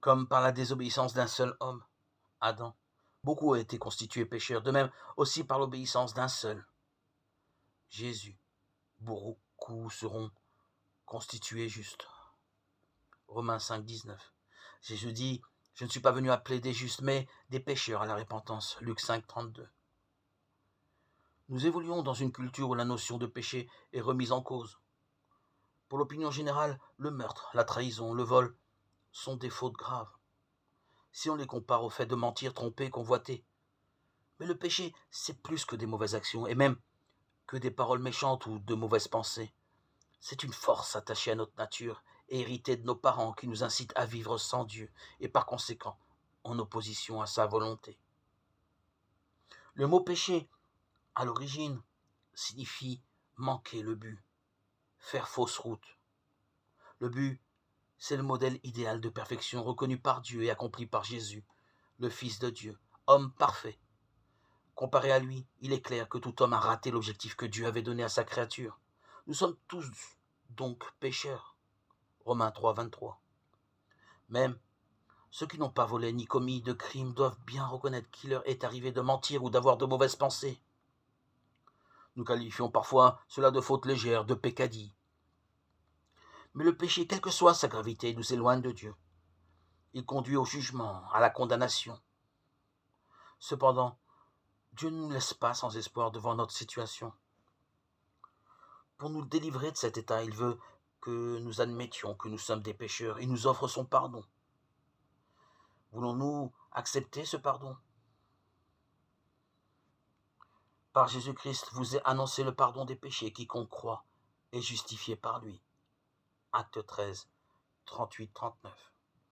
Comme par la désobéissance d'un seul homme, Adam, beaucoup ont été constitués pécheurs, de même aussi par l'obéissance d'un seul, Jésus. Beaucoup seront constitués justes. Romains 5, 19. Jésus dit, je ne suis pas venu appeler des justes, mais des pécheurs à la repentance. Luc 5, 32. Nous évoluons dans une culture où la notion de péché est remise en cause. Pour l'opinion générale, le meurtre, la trahison, le vol sont des fautes graves. Si on les compare au fait de mentir, tromper, convoiter. Mais le péché, c'est plus que des mauvaises actions, et même que des paroles méchantes ou de mauvaises pensées. C'est une force attachée à notre nature et héritée de nos parents qui nous incite à vivre sans Dieu et par conséquent en opposition à sa volonté. Le mot péché, à l'origine, signifie manquer le but, faire fausse route. Le but, c'est le modèle idéal de perfection reconnu par Dieu et accompli par Jésus, le Fils de Dieu, homme parfait. Comparé à lui, il est clair que tout homme a raté l'objectif que Dieu avait donné à sa créature. Nous sommes tous donc pécheurs. Romains 3, 23. Même ceux qui n'ont pas volé ni commis de crime doivent bien reconnaître qu'il leur est arrivé de mentir ou d'avoir de mauvaises pensées. Nous qualifions parfois cela de faute légère, de peccadille. Mais le péché, quelle que soit sa gravité, nous éloigne de Dieu. Il conduit au jugement, à la condamnation. Cependant, Dieu ne nous laisse pas sans espoir devant notre situation. Pour nous délivrer de cet état, il veut que nous admettions que nous sommes des pécheurs. Il nous offre son pardon. Voulons-nous accepter ce pardon? Par Jésus-Christ, vous est annoncé le pardon des péchés. Quiconque croit est justifié par lui. Acte 13, 38-39.